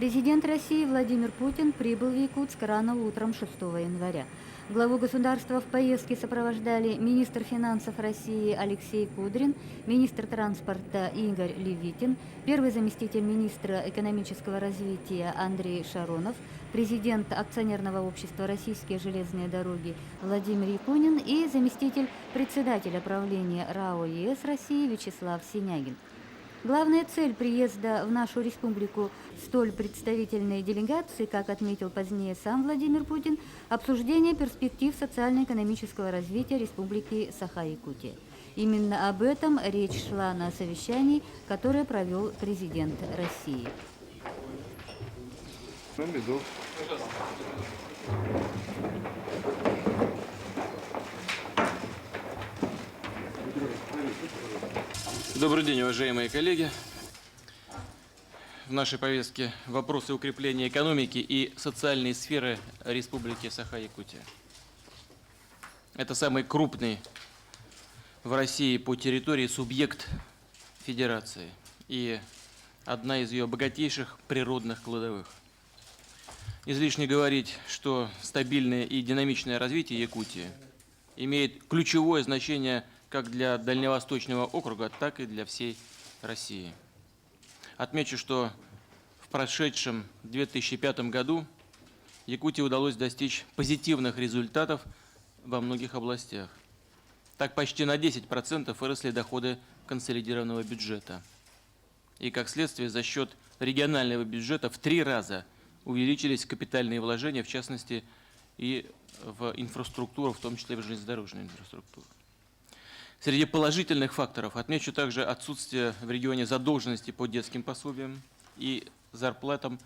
Президент России Владимир Путин прибыл в Якутск рано утром 6 января. Главу государства в поездке сопровождали министр финансов России Алексей Кудрин, министр транспорта Игорь Левитин, первый заместитель министра экономического развития Андрей Шаронов, президент акционерного общества «Российские железные дороги» Владимир Якунин и заместитель председателя правления РАО ЕС России Вячеслав Синягин. Главная цель приезда в нашу республику столь представительной делегации, как отметил позднее сам Владимир Путин, обсуждение перспектив социально-экономического развития Республики Саха-Якутия. Именно об этом речь шла на совещании, которое провел президент России. Добрый день, уважаемые коллеги. В нашей повестке вопросы укрепления экономики и социальной сферы Республики Саха-Якутия. Это самый крупный в России по территории субъект федерации и одна из ее богатейших природных кладовых. Излишне говорить, что стабильное и динамичное развитие Якутии имеет ключевое значение как для Дальневосточного округа, так и для всей России. Отмечу, что в прошедшем 2005 году Якутии удалось достичь позитивных результатов во многих областях. Так почти на 10% выросли доходы консолидированного бюджета. И как следствие за счет регионального бюджета в 3 раза увеличились капитальные вложения, в частности и в инфраструктуру, в том числе в железнодорожную инфраструктуру. Среди положительных факторов отмечу также отсутствие в регионе задолженности по детским пособиям и зарплатам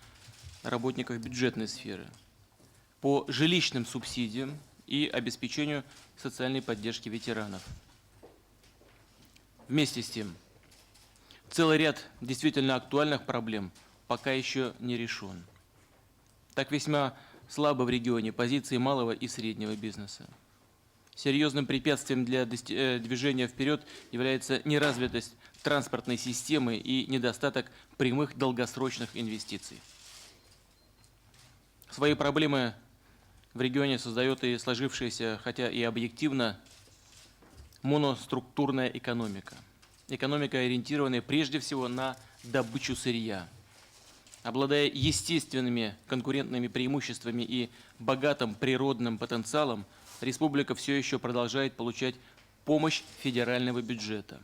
работников бюджетной сферы, по жилищным субсидиям и обеспечению социальной поддержки ветеранов. Вместе с тем, целый ряд действительно актуальных проблем пока еще не решен. Так весьма слабо в регионе позиции малого и среднего бизнеса. Серьезным препятствием для движения вперед является неразвитость транспортной системы и недостаток прямых долгосрочных инвестиций. Свои проблемы в регионе создает и сложившаяся, хотя и объективно, моноструктурная экономика. Экономика, ориентированная прежде всего на добычу сырья. Обладая естественными конкурентными преимуществами и богатым природным потенциалом, республика все еще продолжает получать помощь федерального бюджета.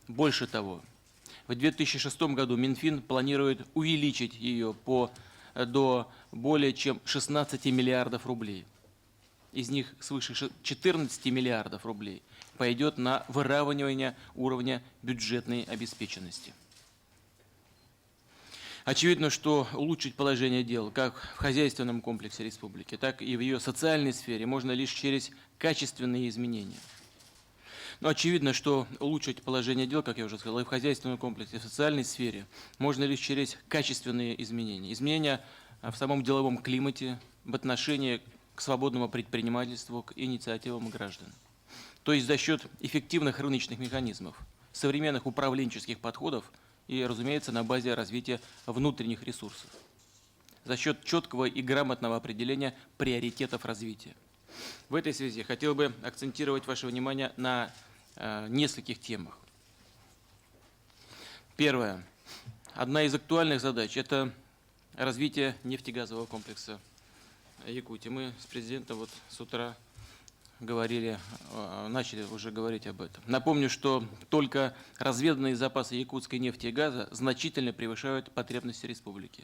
Больше того, в 2006 году Минфин планирует увеличить ее до более чем 16 миллиардов рублей. Из них свыше 14 миллиардов рублей пойдет на выравнивание уровня бюджетной обеспеченности. Очевидно, что улучшить положение дел как в хозяйственном комплексе республики, так и в ее социальной сфере можно лишь через качественные изменения. Но очевидно, что улучшить положение дел, как я уже сказал, и в хозяйственном комплексе, и в социальной сфере можно лишь через качественные изменения. Изменения в самом деловом климате, в отношении к свободному предпринимательству, к инициативам граждан. То есть за счет эффективных рыночных механизмов, современных управленческих подходов и, разумеется, на базе развития внутренних ресурсов. За счет четкого и грамотного определения приоритетов развития. В этой связи хотел бы акцентировать ваше внимание на нескольких темах. Первое. Одна из актуальных задач – это развитие нефтегазового комплекса Якутии. Мы с президентом вот с утра начали уже говорить об этом. Напомню, что только разведанные запасы якутской нефти и газа значительно превышают потребности республики.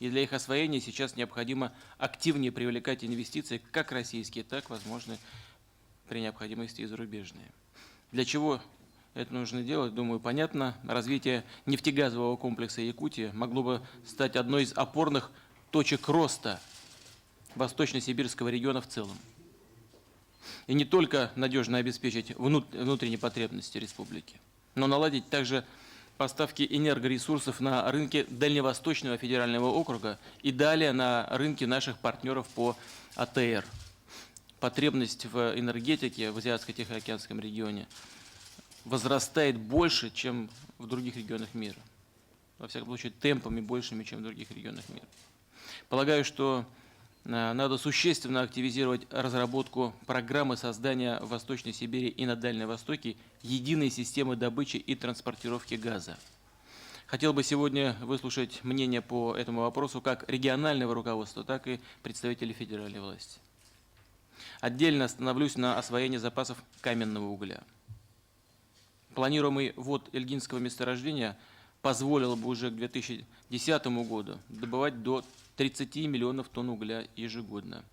И для их освоения сейчас необходимо активнее привлекать инвестиции, как российские, так, возможно, при необходимости и зарубежные. Для чего это нужно делать, думаю, понятно. Развитие нефтегазового комплекса Якутии могло бы стать одной из опорных точек роста Восточно-Сибирского региона в целом. И не только надежно обеспечить внутренние потребности республики, но наладить также поставки энергоресурсов на рынке Дальневосточного федерального округа и далее на рынке наших партнеров по АТР. Потребность в энергетике в Азиатско-Тихоокеанском регионе возрастает больше, чем в других регионах мира. во всяком случае, темпами большими, чем в других регионах мира. Полагаю, что надо существенно активизировать разработку программы создания в Восточной Сибири и на Дальнем Востоке единой системы добычи и транспортировки газа. Хотел бы сегодня выслушать мнение по этому вопросу как регионального руководства, так и представителей федеральной власти. Отдельно остановлюсь на освоении запасов каменного угля. Планируемый ввод Эльгинского месторождения позволил бы уже к 2010 году добывать до 30 миллионов тонн угля ежегодно.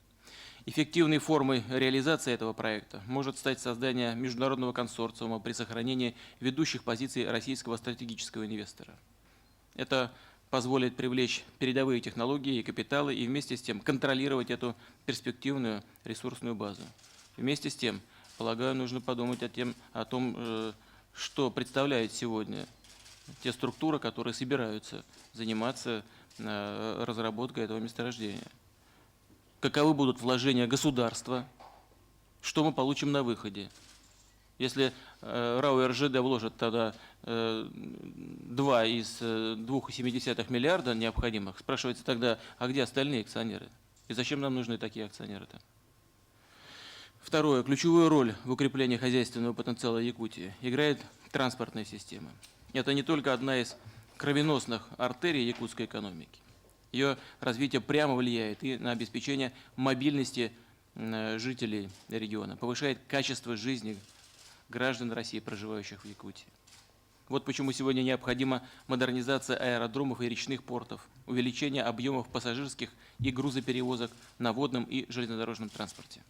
Эффективной формой реализации этого проекта может стать создание международного консорциума при сохранении ведущих позиций российского стратегического инвестора. Это позволит привлечь передовые технологии и капиталы и вместе с тем контролировать эту перспективную ресурсную базу. Вместе с тем, полагаю, нужно подумать о том, что представляет сегодня те структуры, которые собираются заниматься разработкой этого месторождения. Каковы будут вложения государства, что мы получим на выходе. Если РАО и РЖД вложат тогда 2 из 2,7 миллиарда необходимых, спрашивается тогда, а где остальные акционеры? И зачем нам нужны такие акционеры-то? Второе. Ключевую роль в укреплении хозяйственного потенциала Якутии играет транспортная система. Это не только одна из кровеносных артерий якутской экономики. Ее развитие прямо влияет и на обеспечение мобильности жителей региона, повышает качество жизни граждан России, проживающих в Якутии. Вот почему сегодня необходима модернизация аэродромов и речных портов, увеличение объемов пассажирских и грузоперевозок на водном и железнодорожном транспорте.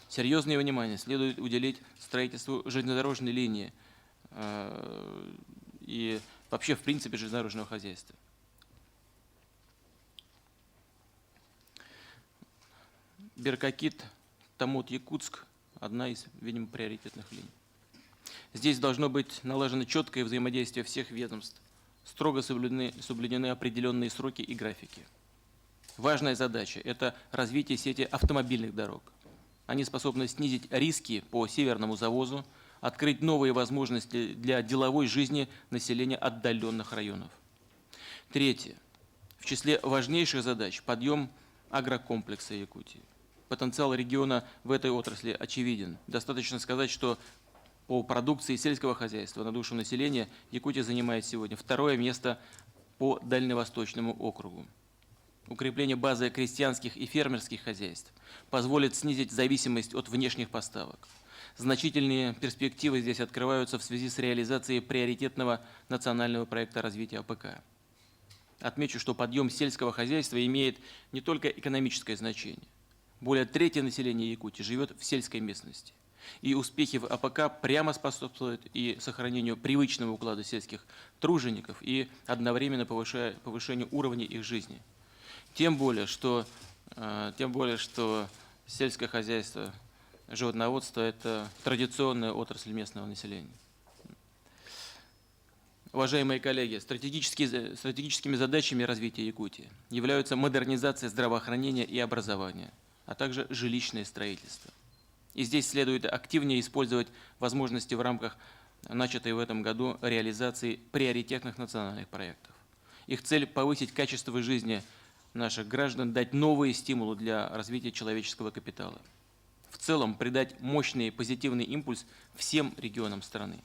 Серьезное внимание следует уделить строительству железнодорожной линии и вообще, в принципе, железнодорожного хозяйства. Беркакит, Томот, Якутск – одна из, видимо, приоритетных линий. Здесь должно быть налажено четкое взаимодействие всех ведомств, строго соблюдены определенные сроки и графики. Важная задача – это развитие сети автомобильных дорог. Они способны снизить риски по северному завозу, открыть новые возможности для деловой жизни населения отдаленных районов. Третье. В числе важнейших задач – подъем агрокомплекса Якутии. Потенциал региона в этой отрасли очевиден. Достаточно сказать, что по продукции сельского хозяйства на душу населения Якутия занимает сегодня второе место по Дальневосточному округу. Укрепление базы крестьянских и фермерских хозяйств позволит снизить зависимость от внешних поставок. Значительные перспективы здесь открываются в связи с реализацией приоритетного национального проекта развития АПК. Отмечу, что подъем сельского хозяйства имеет не только экономическое значение. Более трети населения Якутии живет в сельской местности. И успехи в АПК прямо способствуют и сохранению привычного уклада сельских тружеников, и одновременно повышению уровня их жизни. Тем более, что сельское хозяйство, животноводство – это традиционная отрасль местного населения. Уважаемые коллеги, стратегическими задачами развития Якутии являются модернизация здравоохранения и образования, а также жилищное строительство. И здесь следует активнее использовать возможности в рамках начатой в этом году реализации приоритетных национальных проектов. Их цель – повысить качество жизни наших граждан, дать новые стимулы для развития человеческого капитала. В целом, придать мощный позитивный импульс всем регионам страны.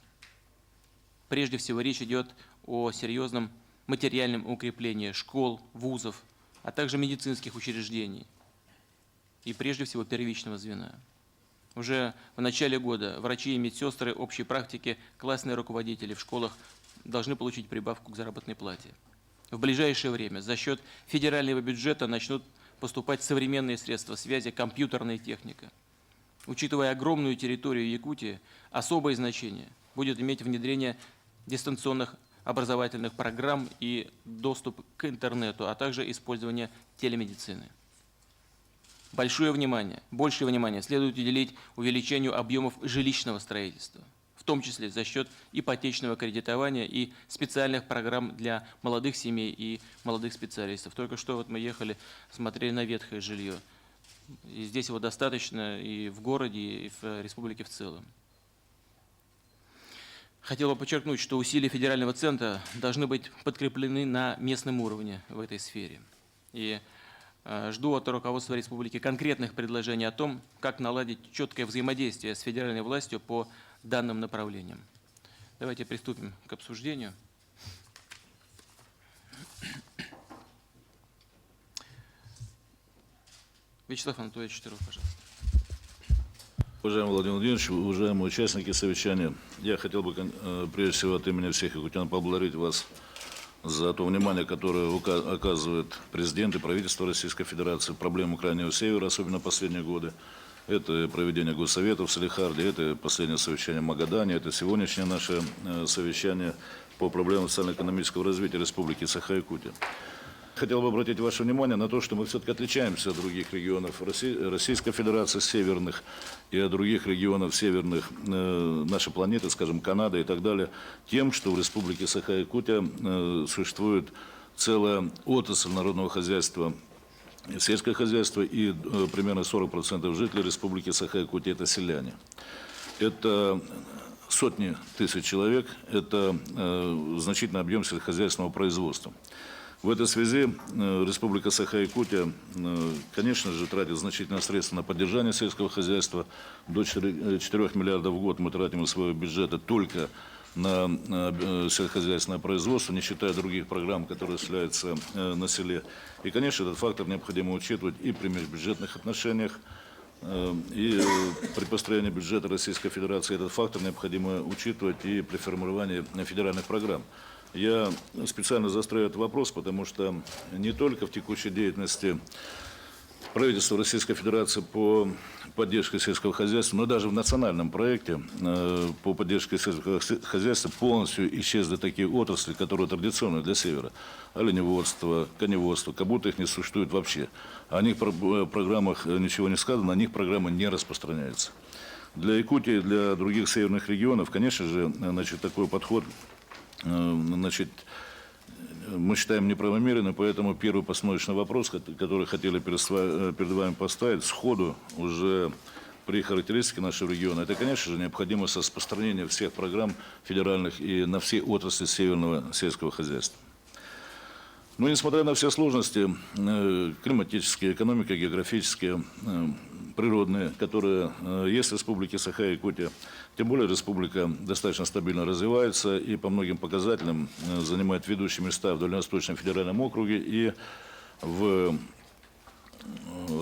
Прежде всего, речь идет о серьезном материальном укреплении школ, вузов, а также медицинских учреждений и, прежде всего, первичного звена. Уже в начале года врачи и медсестры общей практики, классные руководители в школах должны получить прибавку к заработной плате. В ближайшее время за счет федерального бюджета начнут поступать современные средства связи, компьютерная техника. Учитывая огромную территорию Якутии, особое значение будет иметь внедрение дистанционных образовательных программ и доступ к интернету, а также использование телемедицины. Большее внимание следует уделить увеличению объемов жилищного строительства, в том числе за счет ипотечного кредитования и специальных программ для молодых семей и молодых специалистов. Только что вот мы ехали, смотрели на ветхое жилье. И здесь его достаточно и в городе, и в республике в целом. Хотел бы подчеркнуть, что усилия федерального центра должны быть подкреплены на местном уровне в этой сфере. И жду от руководства республики конкретных предложений о том, как наладить четкое взаимодействие с федеральной властью по данным направлениям. Давайте приступим к обсуждению. Вячеслав Анатольевич Штыров, пожалуйста. Уважаемый Владимир Владимирович, уважаемые участники совещания, я хотел бы, прежде всего, от имени всех якутян поблагодарить вас за то внимание, которое оказывает президент и правительство Российской Федерации проблемам Крайнего Севера, особенно в последние годы. Это проведение госсоветов в Салехарде, это последнее совещание в Магадане, это сегодняшнее наше совещание по проблемам социально-экономического развития Республики Саха-Якутия. Хотел бы обратить ваше внимание на то, что мы все-таки отличаемся от других регионов Российской Федерации, северных, и от других регионов северных нашей планеты, скажем, Канады и так далее, тем, что в Республике Саха-Якутия существует целая отрасль народного хозяйства, сельское хозяйство, и примерно 40% жителей Республики Саха-Якутия – это селяне. Это сотни тысяч человек, это значительный объем сельскохозяйственного производства. В этой связи Республика Саха-Якутия, конечно же, тратит значительные средства на поддержание сельского хозяйства. До 4 миллиардов в год мы тратим из своего бюджета только на сельскохозяйственное производство, не считая других программ, которые осуществляются на селе. И, конечно, этот фактор необходимо учитывать и при межбюджетных отношениях, и при построении бюджета Российской Федерации. Этот фактор необходимо учитывать и при формировании федеральных программ. Я специально заостряю этот вопрос, потому что не только в текущей деятельности правительства Российской Федерации по поддержке сельского хозяйства, но даже в национальном проекте по поддержке сельского хозяйства полностью исчезли такие отрасли, которые традиционны для Севера. Оленеводство, коневодство, как будто их не существует вообще. О них в программах ничего не сказано, на них программы не распространяются. Для Якутии, для других северных регионов, конечно же, такой подход мы считаем неправомерным, поэтому первый постановочный вопрос, который хотели перед вами поставить, сходу уже при характеристике нашего региона, это, конечно же, необходимость распространения всех программ федеральных и на все отрасли северного сельского хозяйства. Но, несмотря на все сложности, климатические, экономико-географические, природные, которые есть в Республике Саха-Якутия, тем более республика достаточно стабильно развивается и по многим показателям занимает ведущие места в Дальневосточном федеральном округе и в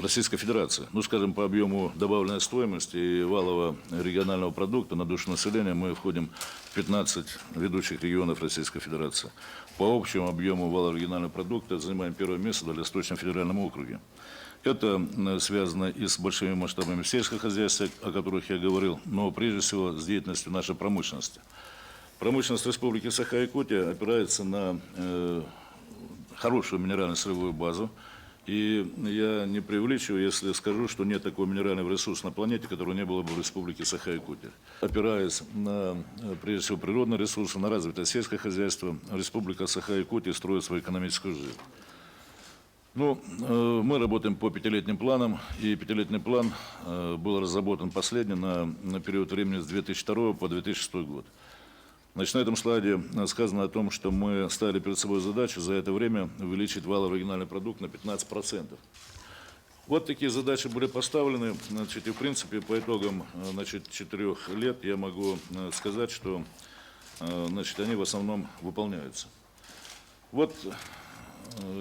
Российской Федерации. Ну, скажем, по объему добавленной стоимости и валового регионального продукта на душу населения мы входим в 15 ведущих регионов Российской Федерации. По общему объему валового регионального продукта занимаем первое место в Дальневосточном федеральном округе. Это связано и с большими масштабами сельского хозяйства, о которых я говорил, но прежде всего с деятельностью нашей промышленности. Промышленность Республики Саха-Якутия опирается на хорошую минерально-сырьевую базу. И я не преувеличиваю, если скажу, что нет такого минерального ресурса на планете, которого не было бы в Республике Саха-Якутия. Опираясь на, прежде всего, природные ресурсы, на развитое сельское хозяйство, Республика Саха-Якутия строит свою экономическую жизнь. Ну, мы работаем по пятилетним планам, и пятилетний план был разработан последний на период времени с 2002 по 2006 год. Значит, на этом слайде сказано о том, что мы ставили перед собой задачу за это время увеличить валовый региональный продукт на 15%. Вот такие задачи были поставлены, значит, и в принципе по итогам 4 лет я могу сказать, что они в основном выполняются. Вот.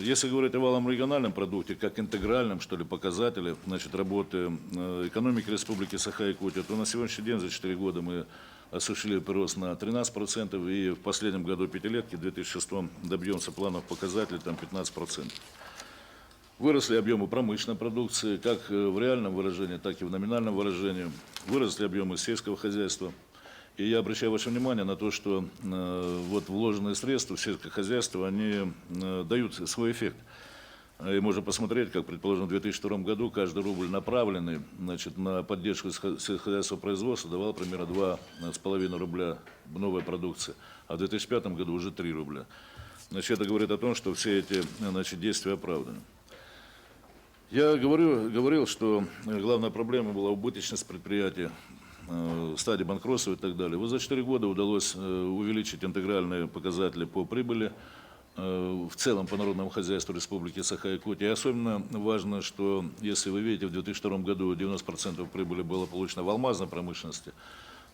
Если говорить о валовом региональном продукте, как интегральном, что ли, показателе, работы экономики Республики Саха-Якутия, то на сегодняшний день за 4 года мы осуществили прирост на 13%, и в последнем году пятилетки, в 2006 добьемся планов показателей, там 15%. Выросли объемы промышленной продукции, как в реальном выражении, так и в номинальном выражении. Выросли объемы сельского хозяйства. И я обращаю ваше внимание на то, что вот вложенные средства в сельское хозяйство, они дают свой эффект. И можно посмотреть, как, предположим, в 2002 году каждый рубль, направленный на поддержку сельскохозяйственного производства, давал примерно 2,5 рубля новой продукции, а в 2005 году уже 3 рубля. Это говорит о том, что все эти действия оправданы. Я говорил, что главная проблема была убыточность предприятия. стадии банкротства и так далее. Вот за 4 года удалось увеличить интегральные показатели по прибыли в целом по народному хозяйству Республики Саха-Якутия. И особенно важно, что если вы видите, в 2002 году 90% прибыли было получено в алмазной промышленности,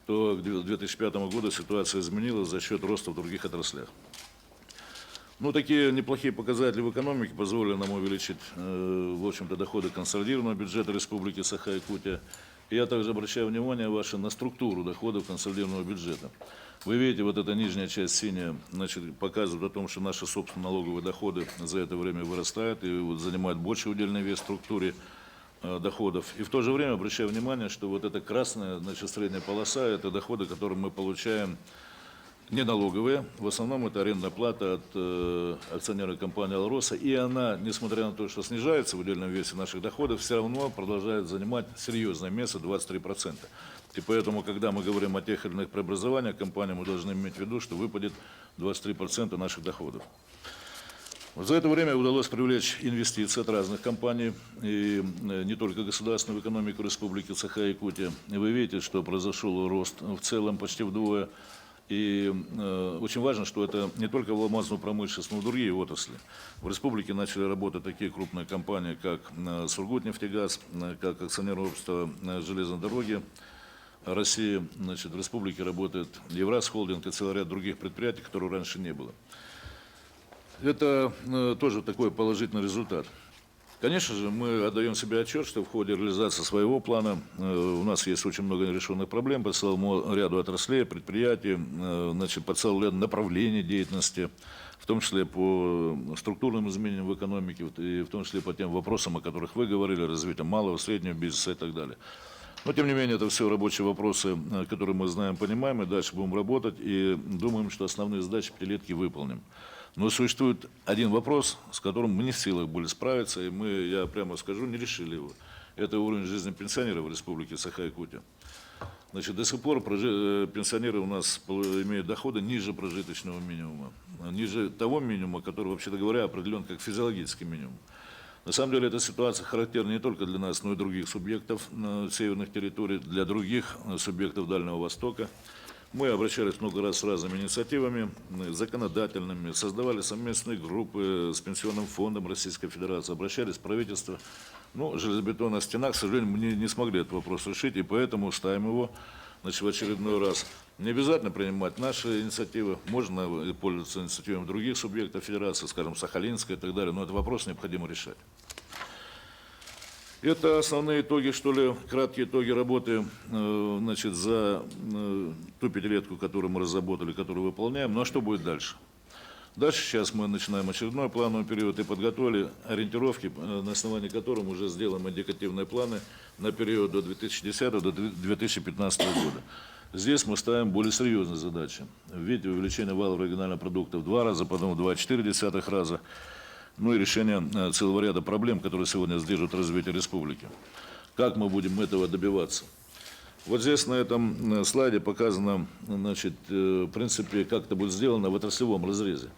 то к 2005 году ситуация изменилась за счет роста в других отраслях. Ну, такие неплохие показатели в экономике позволили нам увеличить, в общем-то, доходы консолидированного бюджета Республики Саха-Якутия. И я также обращаю внимание ваше на структуру доходов консолидированного бюджета. Вы видите, вот эта нижняя часть синяя, значит, показывает о том, что наши собственные налоговые доходы за это время вырастают и вот занимают больший удельный вес в структуре доходов. И в то же время обращаю внимание, что вот эта красная, значит, средняя полоса – это доходы, которые мы получаем не налоговые. В основном это арендная плата от акционерной компании «Алроса». И она, несмотря на то, что снижается в удельном весе наших доходов, все равно продолжает занимать серьезное место – 23%. И поэтому, когда мы говорим о тех или иных преобразованиях компании, мы должны иметь в виду, что выпадет 23% наших доходов. Вот за это время удалось привлечь инвестиции от разных компаний, и не только государственную, в экономику Республики Саха-Якутия. И вы видите, что произошел рост в целом почти вдвое. И очень важно, что это не только в алмазную промышленность, но и в другие отрасли. В республике начали работать такие крупные компании, как Сургутнефтегаз, как акционерное общество железной дороги России. Значит, в республике работает Евразхолдинг и целый ряд других предприятий, которых раньше не было. Это тоже такой положительный результат. Конечно же, мы отдаем себе отчет, что в ходе реализации своего плана у нас есть очень много нерешенных проблем по целому ряду отраслей, предприятий, значит, по целому ряду направлений деятельности, в том числе по структурным изменениям в экономике, и в том числе по тем вопросам, о которых вы говорили, развитие малого, среднего бизнеса и так далее. Но, тем не менее, это все рабочие вопросы, которые мы знаем, понимаем, и дальше будем работать, и думаем, что основные задачи пятилетки выполним. Но существует один вопрос, с которым мы не в силах были справиться, и мы, я прямо скажу, не решили его. Это уровень жизни пенсионеров в Республике Саха-Якутия. Значит, до сих пор пенсионеры у нас имеют доходы ниже прожиточного минимума, ниже того минимума, который, вообще-то говоря, определен как физиологический минимум. На самом деле эта ситуация характерна не только для нас, но и других субъектов северных территорий, для других субъектов Дальнего Востока. Мы обращались много раз с разными инициативами законодательными, создавали совместные группы с Пенсионным фондом Российской Федерации, обращались в правительство. Но железобетонная стена, к сожалению, мы не смогли этот вопрос решить, и поэтому ставим его, значит, в очередной раз. Не обязательно принимать наши инициативы, можно пользоваться инициативами других субъектов Федерации, скажем, Сахалинской и так далее, но этот вопрос необходимо решать. Это основные итоги, что ли, краткие итоги работы, значит, за ту пятилетку, которую мы разработали, которую выполняем. Ну а что будет дальше? Дальше сейчас мы начинаем очередной плановый период и подготовили ориентировки, на основании которых уже сделаем индикативные планы на период до 2010 до 2015 года. Здесь мы ставим более серьезные задачи в виде увеличения валового регионального продукта в 2 раза, потом в 2,4 раза. Ну и решение целого ряда проблем, которые сегодня сдерживают развитие республики. Как мы будем этого добиваться? Вот здесь на этом слайде показано, значит, в принципе, как это будет сделано в отраслевом разрезе.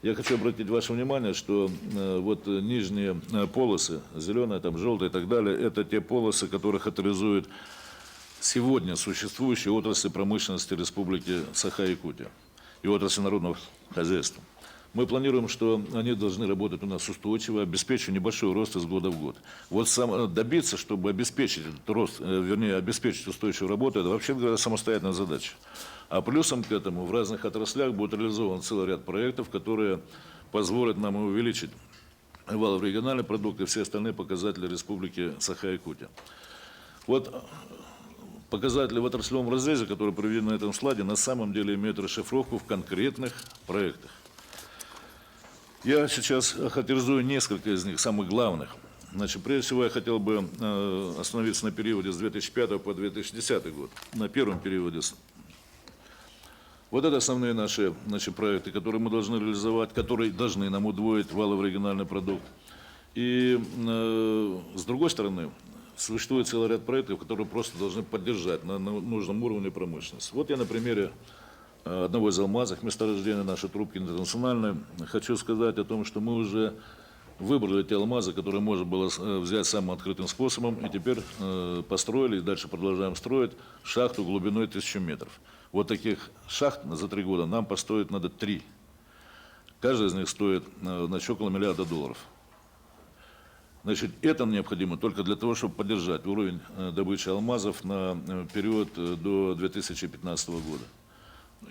Я хочу обратить ваше внимание, что вот нижние полосы, зеленая, там, желтая и так далее, это те полосы, которые характеризуют сегодня существующие отрасли промышленности Республики Саха-Якутия и отрасли народного хозяйства. Мы планируем, что они должны работать у нас устойчиво, обеспечивая небольшой рост из года в год. Вот добиться, чтобы обеспечить этот рост, вернее, обеспечить устойчивую работу, это вообще говоря самостоятельная задача. А плюсом к этому в разных отраслях будет реализован целый ряд проектов, которые позволят нам увеличить валовый региональный продукт и все остальные показатели Республики Саха-Якутия. Вот показатели в отраслевом разрезе, которые приведены на этом слайде, на самом деле имеют расшифровку в конкретных проектах. Я сейчас охарактеризую несколько из них, самых главных. Значит, прежде всего, я хотел бы остановиться на периоде с 2005 по 2010 год, на первом периоде. Вот это основные наши, значит, проекты, которые мы должны реализовать, которые должны нам удвоить валовый региональный продукт. И с другой стороны, существует целый ряд проектов, которые просто должны поддержать на нужном уровне промышленность. Вот я на примере одного из алмазов, месторождения нашей трубки интернациональной, хочу сказать о том, что мы уже выбрали те алмазы, которые можно было взять самым открытым способом, и теперь построили, и дальше продолжаем строить шахту глубиной 1000 метров. Вот таких шахт за 3 года нам построить надо 3. Каждая из них стоит значит, около $1 миллиарда. Значит, это необходимо только для того, чтобы поддержать уровень добычи алмазов на период до 2015 года.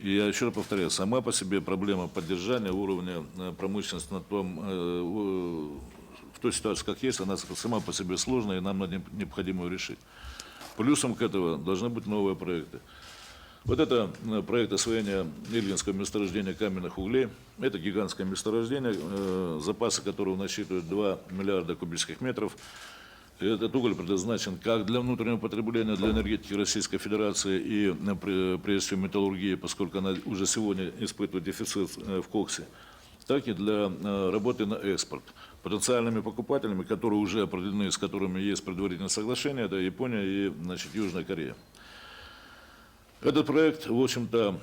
И я еще раз повторяю, сама по себе проблема поддержания уровня промышленности на том, в той ситуации, как есть, она сама по себе сложная, и нам необходимо ее решить. Плюсом к этому должны быть новые проекты. Вот это проект освоения Ильинского месторождения каменных углей. Это гигантское месторождение, запасы которого насчитывают 2 миллиарда кубических метров. Этот уголь предназначен как для внутреннего потребления, для энергетики Российской Федерации и, прежде всего, металлургии, поскольку она уже сегодня испытывает дефицит в коксе, так и для работы на экспорт. Потенциальными покупателями, которые уже определены, с которыми есть предварительное соглашение, это Япония и, значит, Южная Корея. Этот проект, в общем-то,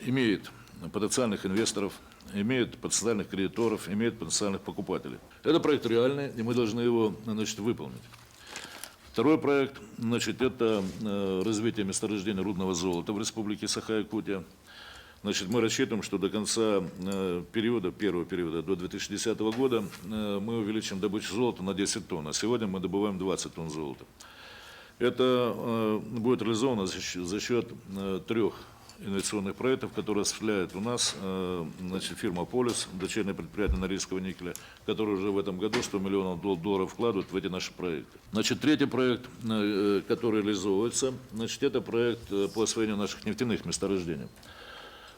имеет потенциальных инвесторов, имеет потенциальных кредиторов, имеет потенциальных покупателей. Это проект реальный, и мы должны его, значит, выполнить. Второй проект, значит, это развитие месторождения рудного золота в Республике Саха-Якутия. Значит, мы рассчитываем, что до конца первого периода, до 2010 года, мы увеличим добычу золота на 10 тонн, а сегодня мы добываем 20 тонн золота. Это будет реализовано за счет 3 инвестиционных проектов, которые осуществляет у нас значит, фирма «Полис», дочернее предприятие Норильского никеля, которое уже в этом году $100 миллионов вкладывает в эти наши проекты. Значит, третий проект, который реализовывается, значит, это проект по освоению наших нефтяных месторождений.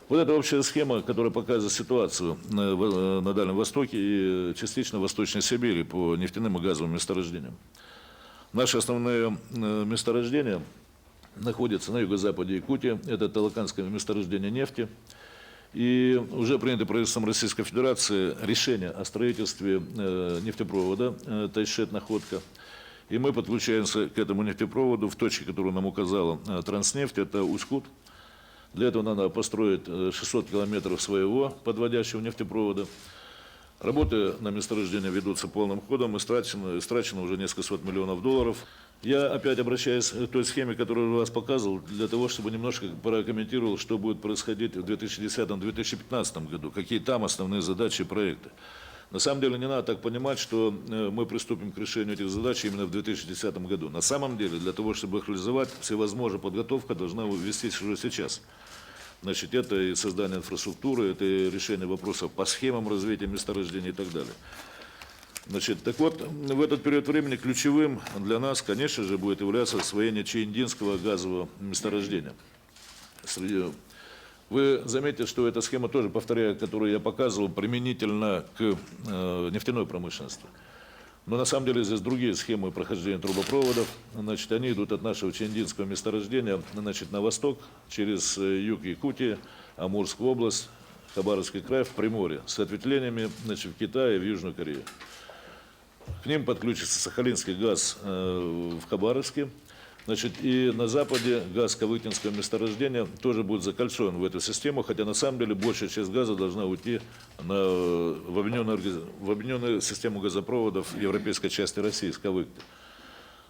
Вот эта общая схема, которая показывает ситуацию на Дальнем Востоке и частично в Восточной Сибири по нефтяным и газовым месторождениям. Наши основные месторождения находятся на юго-западе Якутии. Это Талаканское месторождение нефти. И уже принято правительством Российской Федерации решение о строительстве нефтепровода Тайшет-Находка. И мы подключаемся к этому нефтепроводу в точке, которую нам указала Транснефть, это Усть-Кут. Для этого надо построить 600 километров своего подводящего нефтепровода. Работы на месторождении ведутся полным ходом, истрачено уже несколько сот миллионов долларов. Я опять обращаюсь к той схеме, которую я вас показывал, для того, чтобы немножко прокомментировал, что будет происходить в 2010-2015 году, какие там основные задачи и проекты. На самом деле не надо так понимать, что мы приступим к решению этих задач именно в 2010 году. На самом деле, для того, чтобы их реализовать, всевозможная подготовка должна вестись уже сейчас. Значит, это и создание инфраструктуры, это и решение вопросов по схемам развития месторождений и так далее. Значит, так вот, в этот период времени ключевым для нас, конечно же, будет являться освоение Чаиндинского газового месторождения. Вы заметите, что эта схема тоже, повторяю, которую я показывал, применительно к нефтяной промышленности. Но на самом деле здесь другие схемы прохождения трубопроводов. Значит, они идут от нашего Чаиндинского месторождения, значит, на восток, через юг Якутии, Амурскую область, Хабаровский край, в Приморье, с ответвлениями, значит, в Китае и в Южную Корею. К ним подключится Сахалинский газ в Хабаровске. Значит, и на западе газ Кавыкинского месторождения тоже будет закольцован в эту систему, хотя на самом деле большая часть газа должна уйти в объединенную систему газопроводов европейской части России, с Кавыкти.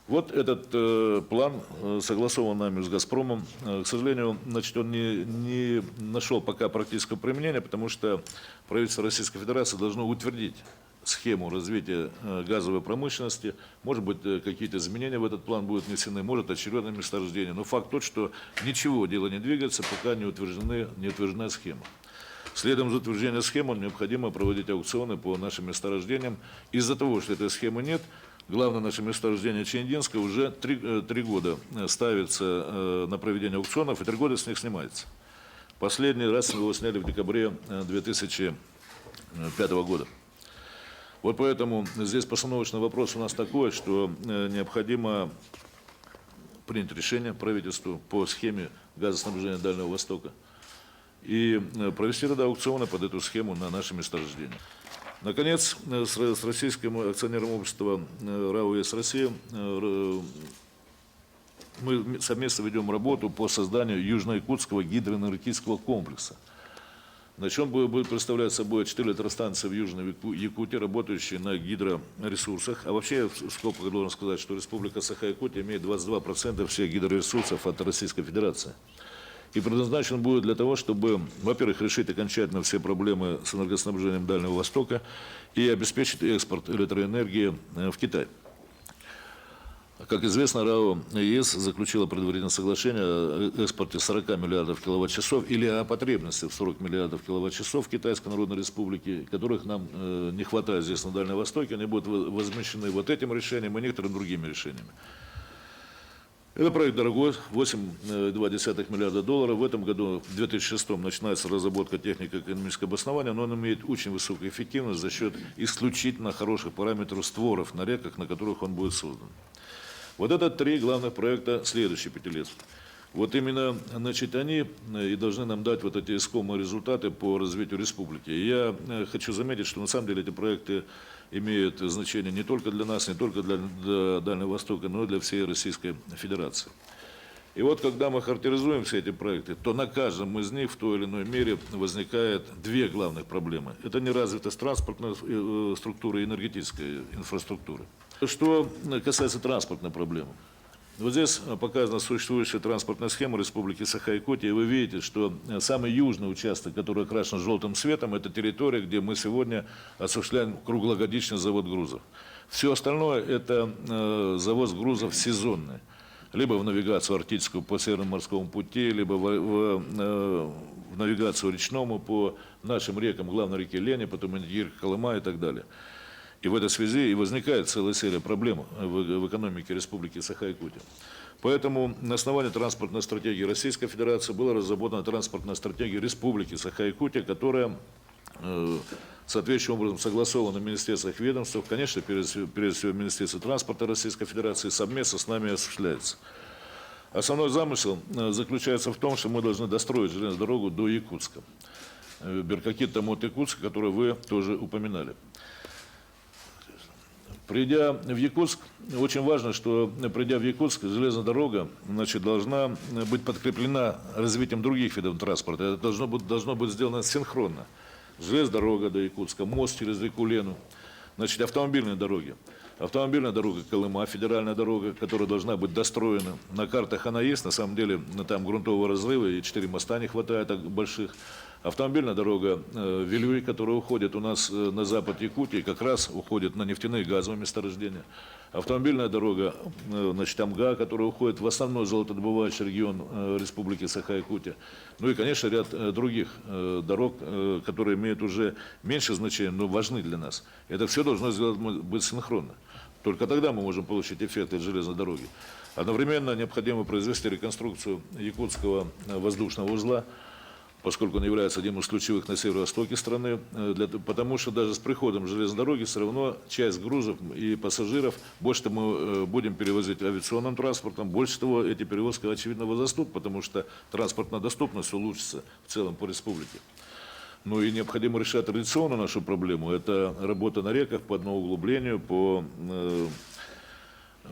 Вот этот план согласован нами с «Газпромом». К сожалению, значит, он не нашел пока практического применения, потому что правительство Российской Федерации должно утвердить схему развития газовой промышленности. Может быть, какие-то изменения в этот план будут внесены, может, очередное месторождение. Но факт тот, что ничего, дело не двигается, пока не утверждена схема. Следом за утверждением схемы необходимо проводить аукционы по нашим месторождениям. Из-за того, что этой схемы нет, главное наше месторождение Чаиндинское уже 3 года ставится на проведение аукционов, и 3 года с них снимается. Последний раз мы его сняли в декабре 2005 года. Вот поэтому здесь постановочный вопрос у нас такой, что необходимо принять решение правительству по схеме газоснабжения Дальнего Востока и провести тогда аукционы под эту схему на наши месторождения. Наконец, с российским акционерным обществом РАО ЕС Россия мы совместно ведем работу по созданию Южно-Якутского гидроэнергетического комплекса. Значит, он будет представлять собой 4 электростанции в Южной Якутии, работающие на гидроресурсах. А вообще, в скобках должен сказать, что Республика Саха-Якутия имеет 22% всех гидроресурсов от Российской Федерации. И предназначен будет для того, чтобы, во-первых, решить окончательно все проблемы с энергоснабжением Дальнего Востока и обеспечить экспорт электроэнергии в Китай. Как известно, РАО ЕС заключила предварительное соглашение о экспорте 40 миллиардов киловатт-часов или о потребности в 40 миллиардов киловатт-часов в Китайской Народной Республике, которых нам не хватает здесь на Дальнем Востоке. Они будут возмещены вот этим решением и некоторыми другими решениями. Это проект дорогой, 8,2 миллиарда долларов. В этом году, в 2006, начинается разработка технико-экономического обоснования, но он имеет очень высокую эффективность за счет исключительно хороших параметров створов на реках, на которых он будет создан. Вот это 3 главных проекта следующих 5 лет. Вот именно, значит, они и должны нам дать вот эти искомые результаты по развитию республики. И я хочу заметить, что на самом деле эти проекты имеют значение не только для нас, не только для Дальнего Востока, но и для всей Российской Федерации. И вот когда мы характеризуем все эти проекты, то на каждом из них в той или иной мере возникает 2 главных проблемы. Это неразвитость транспортной структуры и энергетической инфраструктуры. Что касается транспортной проблемы. Вот здесь показана существующая транспортная схема Республики Саха-Якутия, и вы видите, что самый южный участок, который окрашен желтым цветом, это территория, где мы сегодня осуществляем круглогодичный завод грузов. Все остальное – это завоз грузов сезонный. Либо в навигацию арктическую по Северному морскому пути, либо в навигацию речному по нашим рекам, главной реке Лени, потом Индигирь, Колыма и так далее. И в этой связи и возникает целая серия проблем в экономике Республики Саха-Якутия. Поэтому на основании транспортной стратегии Российской Федерации была разработана транспортная стратегия Республики Саха-Якутия, которая соответствующим образом согласована в министерствах и ведомствах, конечно, прежде всего в Министерстве транспорта Российской Федерации, совместно с нами осуществляется. Основной замысел заключается в том, что мы должны достроить железную дорогу до Якутска. Беркакит-Томот-Якутск, который вы тоже упоминали. Придя в Якутск, очень важно, что придя в Якутск, железная дорога, значит, должна быть подкреплена развитием других видов транспорта. Это должно быть сделано синхронно. Железная дорога до Якутска, мост через реку Лену, значит, автомобильные дороги. Автомобильная дорога Колыма, федеральная дорога, которая должна быть достроена. На картах она есть, на самом деле там грунтового разрыва и 4 моста не хватает больших. Автомобильная дорога Вилюй, которая уходит у нас на запад Якутии, как раз уходит на нефтяные и газовые месторождения. Автомобильная дорога, значит, Амга, которая уходит в основной золотодобывающий регион Республики Саха-Якутия. Ну и, конечно, ряд других дорог, которые имеют уже меньше значения, но важны для нас. Это все должно быть синхронно. Только тогда мы можем получить эффект от железной дороги. Одновременно необходимо произвести реконструкцию якутского воздушного узла, поскольку он является одним из ключевых на северо-востоке страны, потому что даже с приходом железной дороги все равно часть грузов и пассажиров, больше мы будем перевозить авиационным транспортом, больше того, эти перевозки, очевидно, возрастут, потому что транспортная доступность улучшится в целом по республике. Ну и необходимо решать традиционную нашу проблему, это работа на реках по дноуглублению, по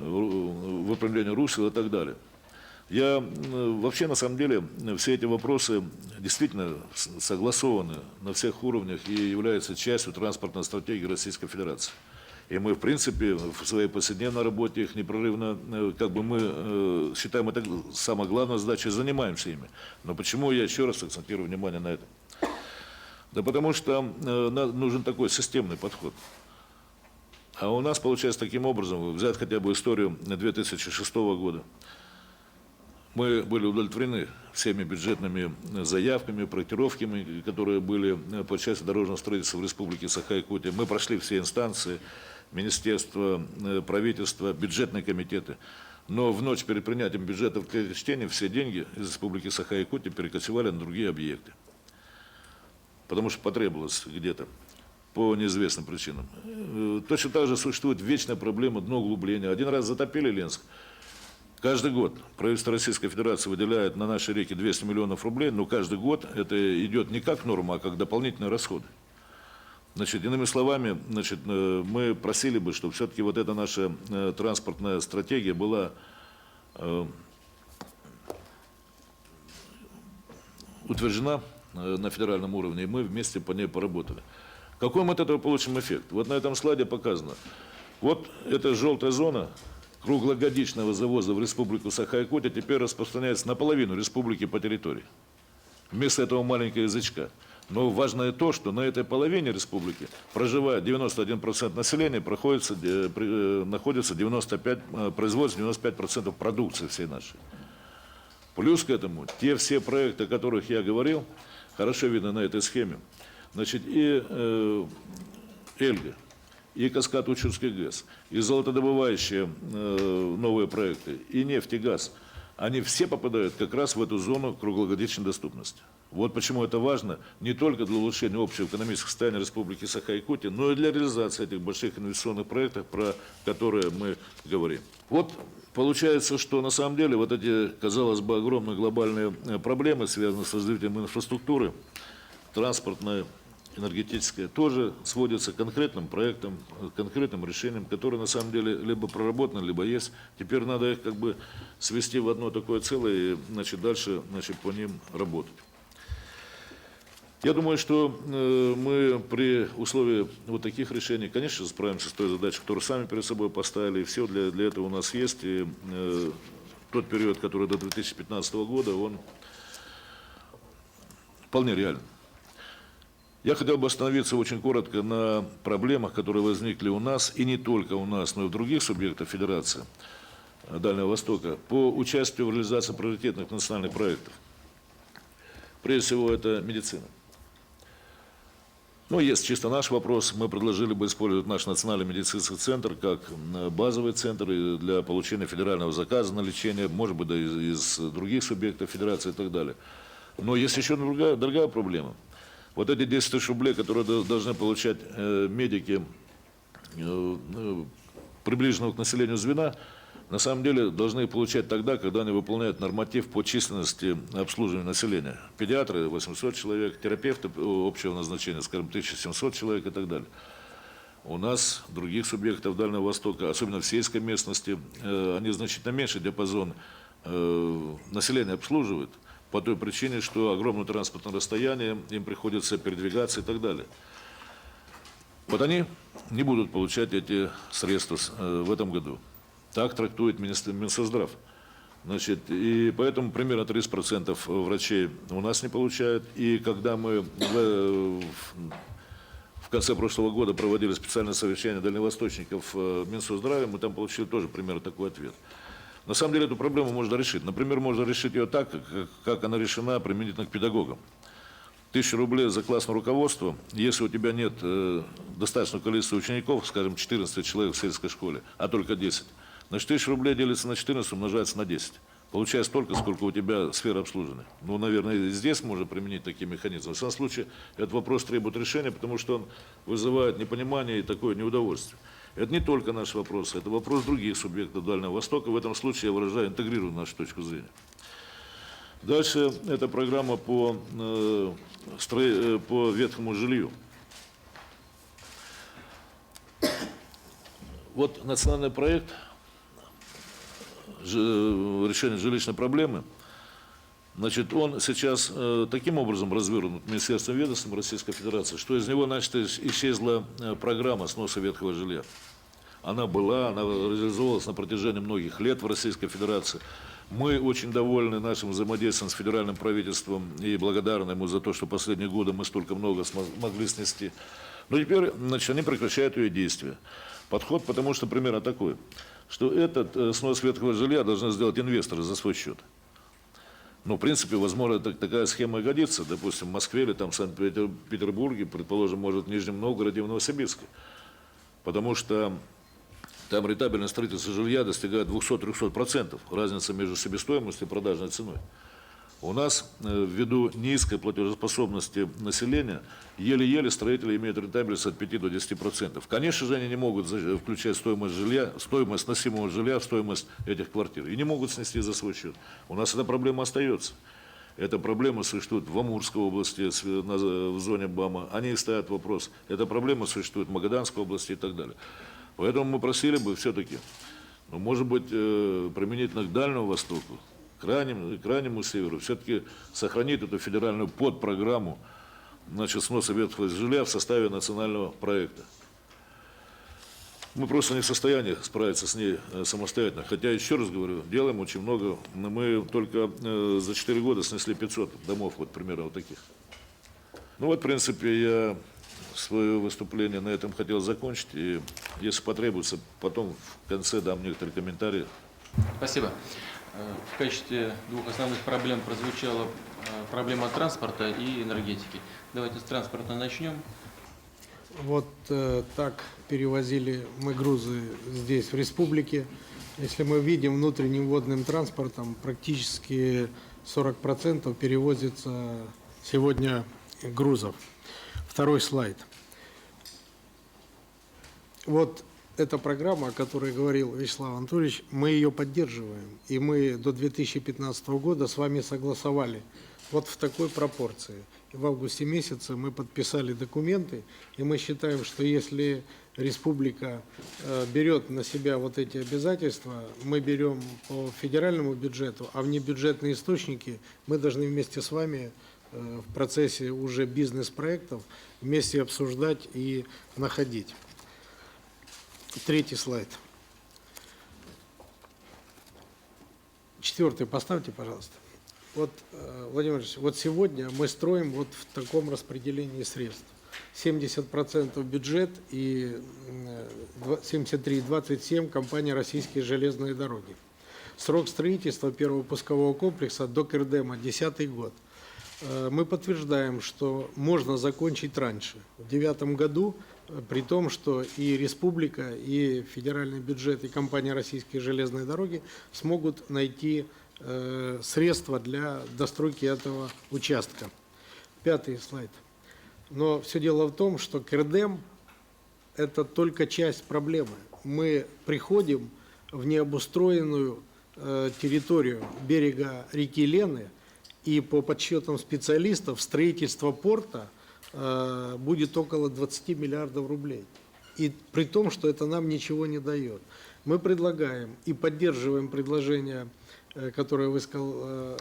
выпрямлению русел и так далее. Я вообще, на самом деле, все эти вопросы действительно согласованы на всех уровнях и являются частью транспортной стратегии Российской Федерации. И мы, в принципе, в своей повседневной работе их непрерывно, как бы мы считаем это самой главной задачей, занимаемся ими. Но почему я еще раз акцентирую внимание на этом? Да потому что нужен такой системный подход. А у нас получается таким образом, взять хотя бы историю 2006 года. Мы были удовлетворены всеми бюджетными заявками, проектировками, которые были по части дорожного строительства в Республике Саха-Якутия. Мы прошли все инстанции, министерства, правительства, бюджетные комитеты. Но в ночь перед принятием бюджета в третьем чтении все деньги из Республики Саха-Якутия перекочевали на другие объекты. Потому что потребовалось где-то по неизвестным причинам. Точно так же существует вечная проблема дноуглубления. Один раз затопили Ленск. Каждый год правительство Российской Федерации выделяет на наши реки 200 миллионов рублей, но каждый год это идет не как норма, а как дополнительные расходы. Значит, иными словами, значит, мы просили бы, чтобы все-таки вот эта наша транспортная стратегия была утверждена на федеральном уровне, и мы вместе по ней поработали. Какой мы от этого получим эффект? Вот на этом слайде показано. Вот эта желтая зона круглогодичного завоза в республику Саха-Якутия теперь распространяется на половину республики по территории. Вместо этого маленького язычка. Но важно то, что на этой половине республики проживает 91% населения, находится 95%, производится 95% продукции всей нашей. Плюс к этому, те все проекты, о которых я говорил, хорошо видно на этой схеме. Значит, и Эльга, и Каскад-Учурский ГЭС, и золотодобывающие новые проекты, и нефть, и газ, они все попадают как раз в эту зону круглогодичной доступности. Вот почему это важно не только для улучшения общего экономического состояния Республики Саха-Якутия, но и для реализации этих больших инвестиционных проектов, про которые мы говорим. Вот получается, что на самом деле вот эти, казалось бы, огромные глобальные проблемы, связанные с развитием инфраструктуры, транспортной, энергетическая, тоже сводится к конкретным проектам, к конкретным решениям, которые на самом деле либо проработаны, либо есть. Теперь надо их как бы свести в одно такое целое и дальше по ним работать. Я думаю, что мы при условии вот таких решений, конечно, справимся с той задачей, которую сами перед собой поставили. И все для этого у нас есть. И тот период, который до 2015 года, он вполне реален. Я хотел бы остановиться очень коротко на проблемах, которые возникли у нас, и не только у нас, но и в других субъектах Федерации Дальнего Востока, по участию в реализации приоритетных национальных проектов. Прежде всего, это медицина. Ну, есть чисто наш вопрос. Мы предложили бы использовать наш национальный медицинский центр как базовый центр для получения федерального заказа на лечение, может быть, да, из других субъектов Федерации и так далее. Но есть еще другая проблема. Вот эти 10 тысяч рублей, которые должны получать медики приближенного к населению звена, на самом деле должны получать тогда, когда они выполняют норматив по численности обслуживания населения. Педиатры 800 человек, терапевты общего назначения, скажем, 1700 человек и так далее. У нас, других субъектов Дальнего Востока, особенно в сельской местности, они значительно меньше диапазон населения обслуживают, по той причине, что огромное транспортное расстояние, им приходится передвигаться и так далее. Вот они не будут получать эти средства в этом году. Так трактует Минсоздрав. Значит, и поэтому примерно 30% врачей у нас не получают. И когда мы в конце прошлого года проводили специальное совещание дальневосточников в Минсоздраве, мы там получили тоже примерно такой ответ. На самом деле эту проблему можно решить. Например, можно решить ее так, как она решена применительно к педагогам. 1000 рублей за классное руководство, если у тебя нет достаточного количества учеников, скажем, 14 человек в сельской школе, а только 10, значит, 1000 рублей делится на 14, умножается на 10. Получается столько, сколько у тебя сфера обслуживания. Ну, наверное, и здесь можно применить такие механизмы. В самом случае, этот вопрос требует решения, потому что он вызывает непонимание и такое неудовольствие. Это не только наш вопрос, это вопрос других субъектов Дальнего Востока. В этом случае я выражаю интегрированную нашу точку зрения. Дальше это программа по ветхому жилью. Вот национальный проект решения жилищной проблемы, значит, он сейчас таким образом развернут Министерством ведомством Российской Федерации, что из него, значит, исчезла программа сноса ветхого жилья. Она реализовывалась на протяжении многих лет в Российской Федерации. Мы очень довольны нашим взаимодействием с федеральным правительством и благодарны ему за то, что последние годы мы столько много смогли снести. Но теперь, значит, они прекращают ее действия. Подход, потому что примерно такой, что этот снос ветхого жилья должны сделать инвесторы за свой счет. Ну, в принципе, возможно, такая схема и годится. Допустим, в Москве или там в Санкт-Петербурге, предположим, может, в Нижнем Новгороде, в Новосибирске. Потому что там рентабельность строительства жилья достигает 200-300%. Разница между себестоимостью и продажной ценой. У нас, ввиду низкой платежеспособности населения, еле-еле строители имеют рентабельность от 5 до 10%. Конечно же, они не могут включать стоимость сносимого жилья в стоимость этих квартир. И не могут снести за свой счет. У нас эта проблема остается. Эта проблема существует в Амурской области, в зоне БАМа. Они ставят вопрос. Эта проблема существует в Магаданской области и так далее. Поэтому мы просили бы все-таки, может быть, применительно к Дальнему Востоку, крайнему северу, все-таки сохранить эту федеральную подпрограмму, значит, сноса ветхого жилья в составе национального проекта. Мы просто не в состоянии справиться с ней самостоятельно. Хотя, еще раз говорю, делаем очень много. Мы только за 4 года снесли 500 домов, вот, примерно, вот таких. Ну вот, в принципе, я свое выступление на этом хотел закончить. И, если потребуется, потом в конце дам некоторые комментарии. Спасибо. В качестве двух основных проблем прозвучала проблема транспорта и энергетики. Давайте с транспорта начнем. Вот так перевозили мы грузы здесь, в республике. Если мы видим внутренним водным транспортом, практически 40% перевозится сегодня грузов. Второй слайд. Вот эта программа, о которой говорил Вячеслав Анатольевич, мы ее поддерживаем. И мы до 2015 года с вами согласовали вот в такой пропорции. И в августе месяце мы подписали документы, и мы считаем, что если республика берет на себя вот эти обязательства, мы берем по федеральному бюджету, а внебюджетные источники мы должны вместе с вами в процессе уже бизнес-проектов вместе обсуждать и находить. Третий слайд. Четвертый поставьте, пожалуйста. Вот, Владимир Ильич, вот сегодня мы строим вот в таком распределении средств. 70% бюджет и 73,27% компания «Российские железные дороги». Срок строительства первого пускового комплекса до Кердема 10-й год. Мы подтверждаем, что можно закончить раньше, в 2009 году, при том, что и республика, и федеральный бюджет, и компания «Российские железные дороги» смогут найти средства для достройки этого участка. Пятый слайд. Но все дело в том, что Кердем – это только часть проблемы. Мы приходим в необустроенную территорию берега реки Лены, и по подсчетам специалистов строительство порта будет около 20 миллиардов рублей. И при том, что это нам ничего не дает. Мы предлагаем и поддерживаем предложение, которое высказал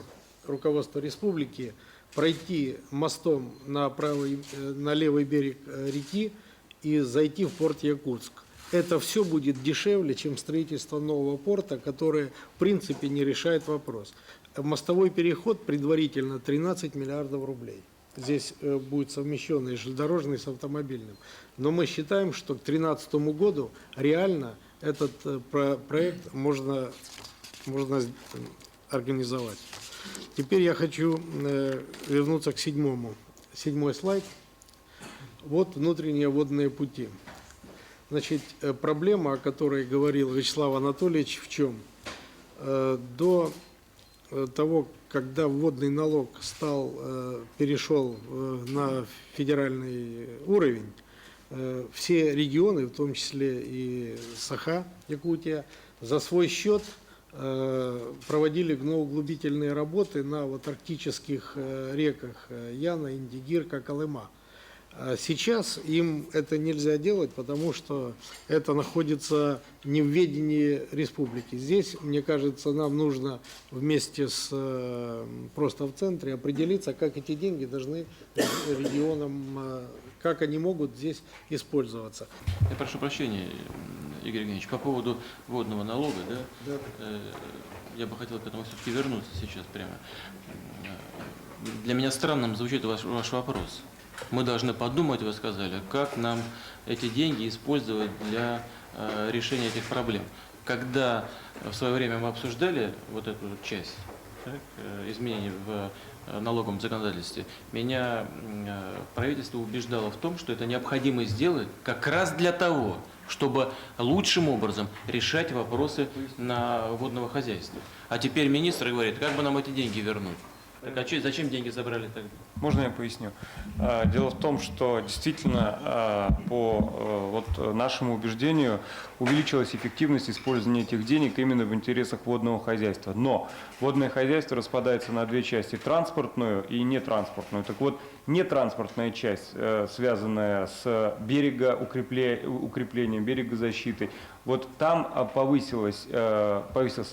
руководство республики, пройти мостом на левый берег реки и зайти в порт Якутск. Это все будет дешевле, чем строительство нового порта, которое в принципе не решает вопрос. Мостовой переход предварительно 13 миллиардов рублей. Здесь будет совмещенный железнодорожный с автомобильным. Но мы считаем, что к 2013 году реально этот проект можно организовать. Теперь я хочу вернуться к седьмому. Седьмой слайд. Вот внутренние водные пути. Значит, проблема, о которой говорил Вячеслав Анатольевич, в чем? До того, когда водный налог перешел на федеральный уровень, все регионы, в том числе и Саха, Якутия, за свой счет проводили гноуглубительные работы на вот арктических реках Яна, Индигирка, Колыма. Сейчас им это нельзя делать, потому что это находится не в ведении республики. Здесь, мне кажется, нам нужно вместе просто в центре определиться, как эти деньги должны регионам, как они могут здесь использоваться. Я прошу прощения, Игорь Евгеньевич, по поводу водного налога, да? Я бы хотел к этому все-таки вернуться сейчас прямо. Для меня странным звучит ваш вопрос. Мы должны подумать, вы сказали, как нам эти деньги использовать для решения этих проблем. Когда в свое время мы обсуждали вот эту часть изменений в налоговом законодательстве, меня правительство убеждало в том, что это необходимо сделать как раз для того, чтобы лучшим образом решать вопросы водного хозяйства. А теперь министр говорит, как бы нам эти деньги вернуть. Так а зачем деньги забрали тогда? Можно я поясню? Дело в том, что действительно по нашему убеждению увеличилась эффективность использования этих денег именно в интересах водного хозяйства. Но водное хозяйство распадается на две части: транспортную и нетранспортную. Так вот, нетранспортная часть, связанная с укреплением, берегозащитой, вот там повысился,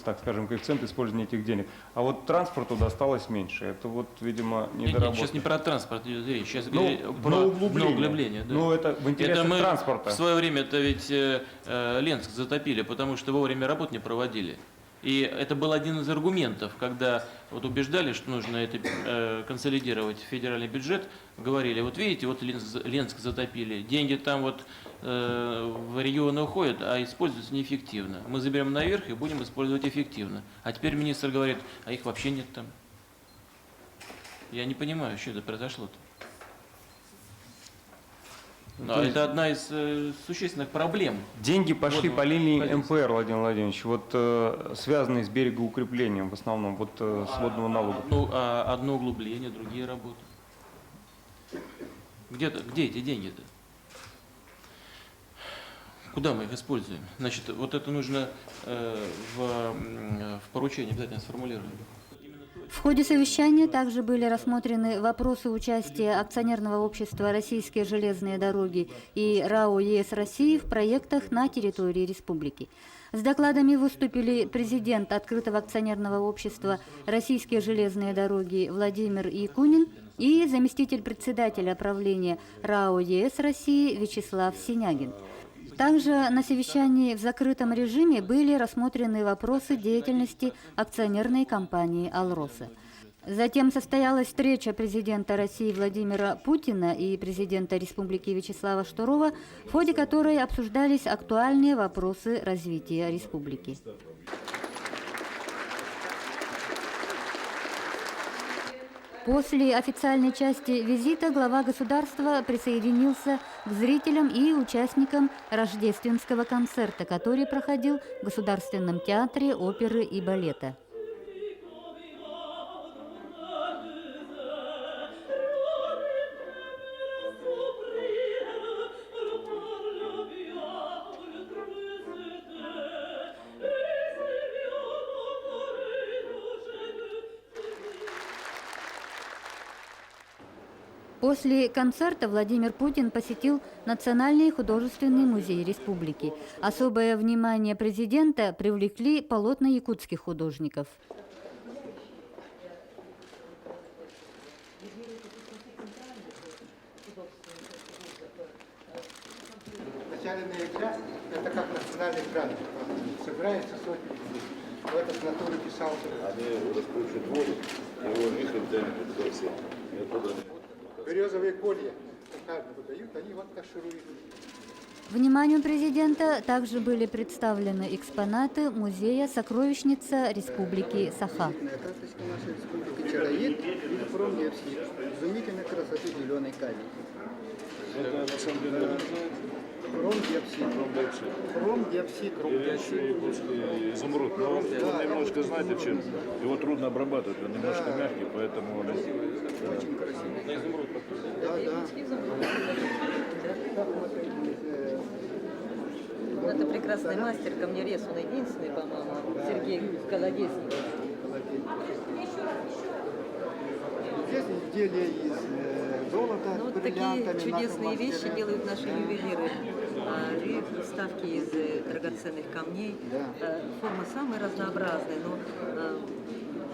так скажем, коэффициент использования этих денег. А вот транспорту досталось меньше. Это вот, видимо, недоработка. Сейчас не про транспорт идет речь, сейчас Ну, про на углубление. Да. Ну, это в интересах мы транспорта. В свое время это ведь Ленск затопили, потому что вовремя работ не проводили. И это был один из аргументов, когда вот убеждали, что нужно это консолидировать в федеральный бюджет, говорили: вот видите, вот Ленск затопили, деньги там вот в регионы уходят, а используются неэффективно. Мы заберем наверх и будем использовать эффективно. А теперь министр говорит: а их вообще нет там. Я не понимаю, что это произошло-то. Но это одна из существенных проблем. Деньги пошли Вот, по линии хозяйство. МПР, Владимир Владимирович, вот связанные с берегоукреплением в основном, вот с водного налога. Одно углубление, другие работы. Где эти деньги-то? Куда мы их используем? Значит, вот это нужно в поручении обязательно сформулировать. В ходе совещания также были рассмотрены вопросы участия акционерного общества «Российские железные дороги» и РАО ЕС России в проектах на территории республики. С докладами выступили президент открытого акционерного общества «Российские железные дороги» Владимир Якунин и заместитель председателя правления РАО ЕС России Вячеслав Синягин. Также на совещании в закрытом режиме были рассмотрены вопросы деятельности акционерной компании «Алроса». Затем состоялась встреча президента России Владимира Путина и президента Республики Вячеслава Штурова, в ходе которой обсуждались актуальные вопросы развития республики. После официальной части визита глава государства присоединился к зрителям и участникам рождественского концерта, который проходил в Государственном театре оперы и балета. После концерта Владимир Путин посетил Национальный художественный музей республики. Особое внимание президента привлекли полотна якутских художников. Начальная игра – это как национальный праздник. Собирается сотни людей. Вот с натуры писал. Они раскручивают воду, его вихрем тянет туда все. Березовые колья каждому дают, они вот кашируют. Вниманию президента также были представлены экспонаты музея «Сокровищница Республики Саха». Карточка нашей республики Чароед и промнефть. Изумительной красоты зеленой калий. Это на самом деле Промдиапсид. якутский изумруд. Но он немножко, знаете, чем его трудно обрабатывать, он немножко мягкий, поэтому он Очень красивый. Да. Это прекрасный мастер, камнерез, он единственный, по-моему, Сергей Колодесник. Здесь изделия из золота, Ну, с вот такие бриллиантами. чудесные наши вещи мастера. делают наши ювелиры. И вставки из драгоценных камней. Да. Формы самые разнообразные, но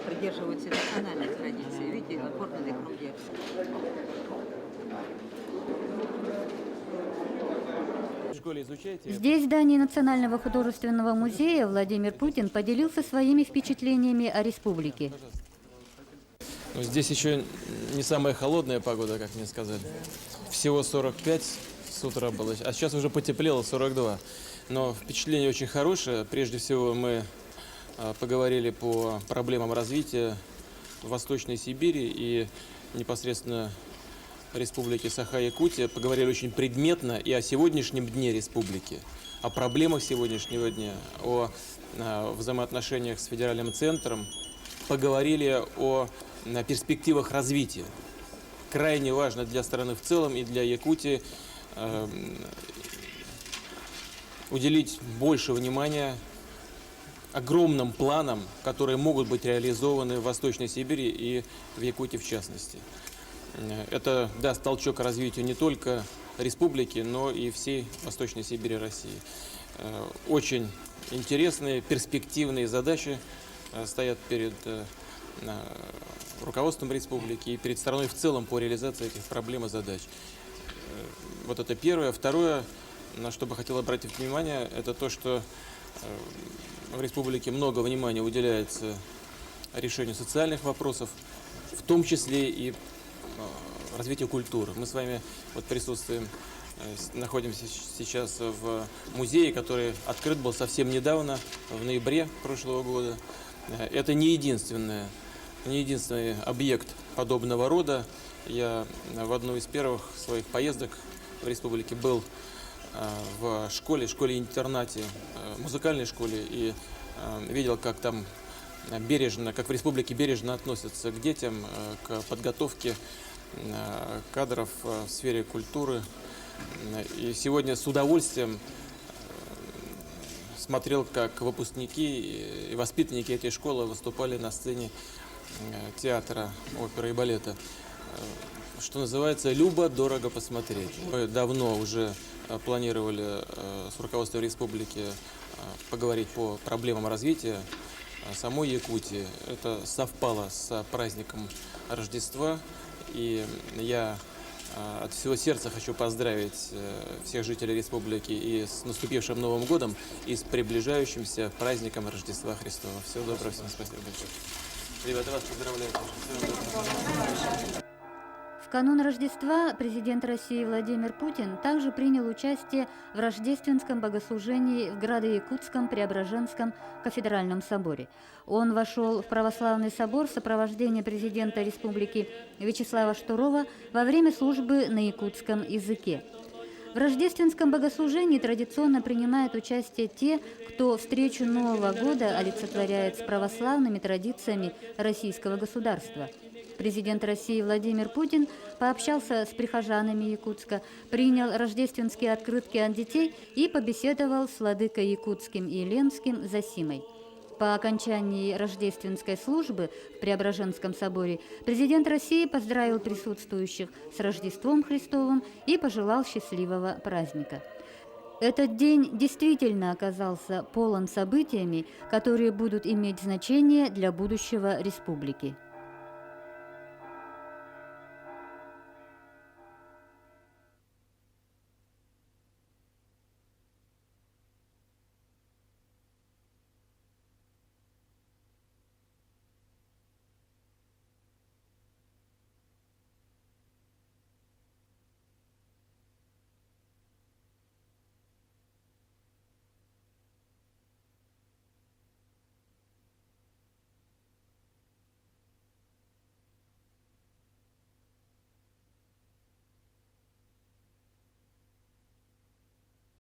придерживаются национальной традиции. Видите, оформленный кругепс. В школе изучаете? Здесь, в здании Национального художественного музея, Владимир Путин поделился своими впечатлениями о республике. Ну, здесь еще не самая холодная погода, как мне сказали. Всего 45 с утра было, а сейчас уже потеплело 42. Но впечатление очень хорошее. Прежде всего мы поговорили по проблемам развития в Восточной Сибири и непосредственно Республики Саха-Якутия. Поговорили очень предметно и о сегодняшнем дне республики, о проблемах сегодняшнего дня, о взаимоотношениях с федеральным центром. Поговорили о перспективах развития. крайне важно для страны в целом и для Якутии уделить больше внимания огромным планам, которые могут быть реализованы в Восточной Сибири и в Якутии в частности. Это даст толчок развитию не только республики, но и всей Восточной Сибири России. Очень интересные, перспективные задачи стоят перед руководством республики и перед страной в целом по реализации этих проблем и задач. Вот это первое. Второе, на что бы хотел обратить внимание, это то, что в республике много внимания уделяется решению социальных вопросов, в том числе и развитию культуры. Мы с вами вот присутствуем, находимся сейчас в музее, который открыт был совсем недавно, в ноябре прошлого года. Это не единственный объект подобного рода. Я в одну из первых своих поездок в республике был в школе-интернате, музыкальной школе, и видел, как там бережно, как в республике бережно относятся к детям, к подготовке кадров в сфере культуры. И сегодня с удовольствием смотрел, как выпускники и воспитанники этой школы выступали на сцене театра, оперы и балета. Что называется, любо-дорого посмотреть. Мы давно уже планировали с руководством республики поговорить по проблемам развития самой Якутии. Это совпало с праздником Рождества, и я от всего сердца хочу поздравить всех жителей республики и с наступившим Новым годом, и с приближающимся праздником Рождества Христова. Всего доброго, всем спасибо большое. Ребята, вас поздравляю. В канун Рождества президент России Владимир Путин также принял участие в рождественском богослужении в Градо-Якутском Преображенском кафедральном соборе. Он вошел в православный собор в сопровождении президента республики Вячеслава Штурова во время службы на якутском языке. В рождественском богослужении традиционно принимают участие те, кто встречу Нового года олицетворяет с православными традициями российского государства. Президент России Владимир Путин пообщался с прихожанами Якутска, принял рождественские открытки от детей и побеседовал с владыкой якутским и ленским Зосимой. По окончании рождественской службы в Преображенском соборе президент России поздравил присутствующих с Рождеством Христовым и пожелал счастливого праздника. Этот день действительно оказался полон событиями, которые будут иметь значение для будущего республики.